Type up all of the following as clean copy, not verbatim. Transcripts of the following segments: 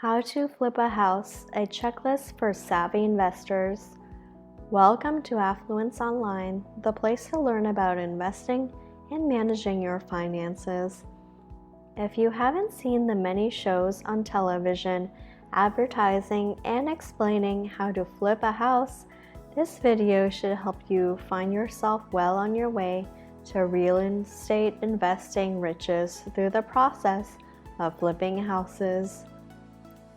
How to Flip a House, a checklist for savvy investors. Welcome to Affluence Online, the place to learn about investing and managing your finances. If you haven't seen the many shows on television advertising and explaining how to flip a house, this video should help you find yourself well on your way to real estate investing riches through the process of flipping houses.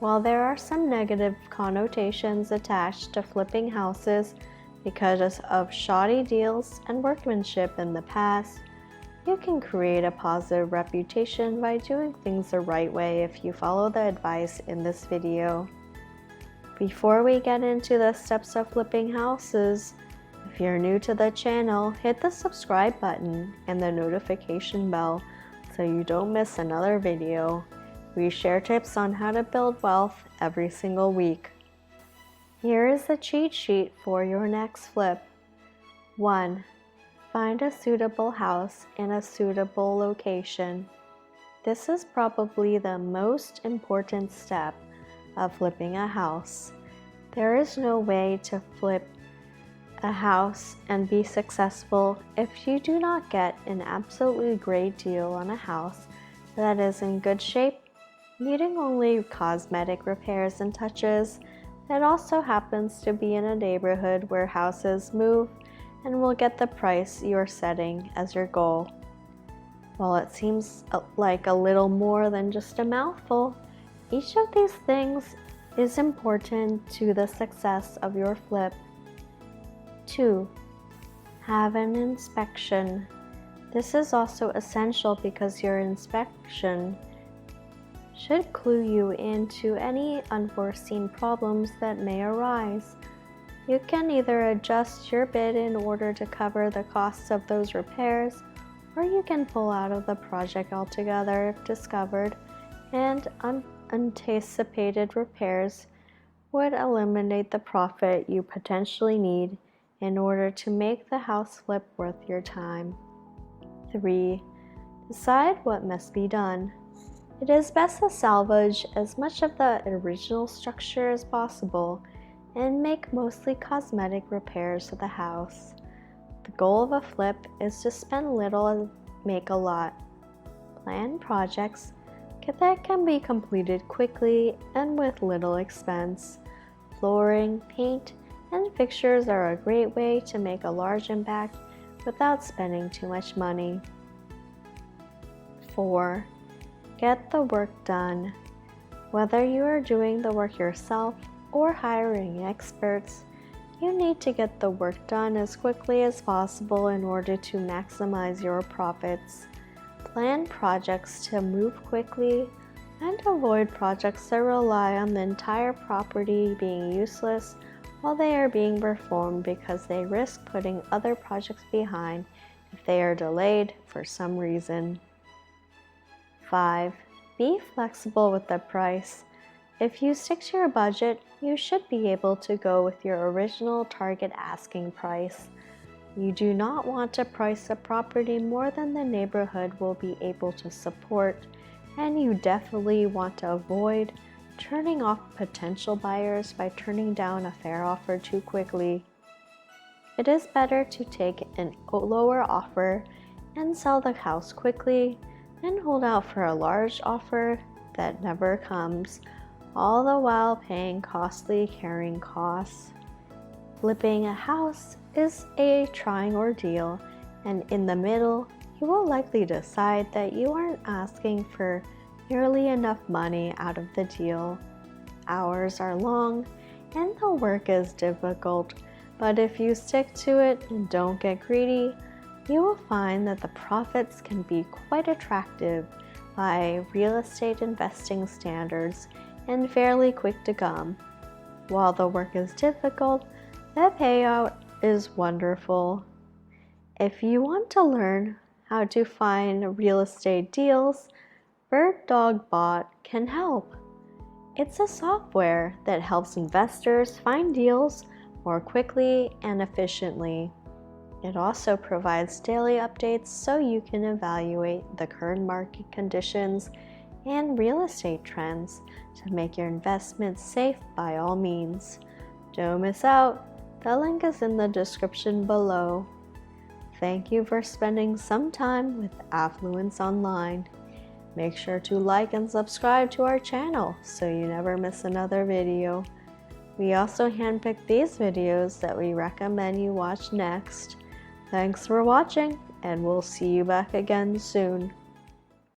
While there are some negative connotations attached to flipping houses because of shoddy deals and workmanship in the past, you can create a positive reputation by doing things the right way if you follow the advice in this video. Before we get into the steps of flipping houses, if you're new to the channel, hit the subscribe button and the notification bell so you don't miss another video. We share tips on how to build wealth every single week. Here is the cheat sheet for your next flip. 1. Find a suitable house in a suitable location. This is probably the most important step of flipping a house. There is no way to flip a house and be successful if you do not get an absolutely great deal on a house that is in good shape, needing only cosmetic repairs and touches, that also happens to be in a neighborhood where houses move and will get the price you're setting as your goal. While it seems like a little more than just a mouthful, each of these things is important to the success of your flip. 2. Have an inspection. This is also essential because your inspection should clue you into any unforeseen problems that may arise. You can either adjust your bid in order to cover the costs of those repairs, or you can pull out of the project altogether if discovered, and unanticipated repairs would eliminate the profit you potentially need in order to make the house flip worth your time. 3. Decide what must be done. It is best to salvage as much of the original structure as possible and make mostly cosmetic repairs to the house. The goal of a flip is to spend little and make a lot. Plan projects that can be completed quickly and with little expense. Flooring, paint, and fixtures are a great way to make a large impact without spending too much money. 4. Get the work done. Whether you are doing the work yourself or hiring experts, you need to get the work done as quickly as possible in order to maximize your profits. Plan projects to move quickly and avoid projects that rely on the entire property being useless while they are being performed because they risk putting other projects behind if they are delayed for some reason. 5. Be flexible with the price. If you stick to your budget, you should be able to go with your original target asking price. You do not want to price a property more than the neighborhood will be able to support, and you definitely want to avoid turning off potential buyers by turning down a fair offer too quickly. It is better to take a lower offer and sell the house quickly and hold out for a large offer that never comes, all the while paying costly carrying costs. Flipping a house is a trying ordeal, and in the middle, you will likely decide that you aren't asking for nearly enough money out of the deal. Hours are long, and the work is difficult, but if you stick to it and don't get greedy, you will find that the profits can be quite attractive by real estate investing standards and fairly quick to come. While the work is difficult, the payout is wonderful. If you want to learn how to find real estate deals, BirdDogBot can help. It's a software that helps investors find deals more quickly and efficiently. It also provides daily updates so you can evaluate the current market conditions and real estate trends to make your investments safe by all means. Don't miss out. The link is in the description below. Thank you for spending some time with Affluence Online. Make sure to like and subscribe to our channel so you never miss another video. We also handpick these videos that we recommend you watch next. Thanks for watching, and we'll see you back again soon.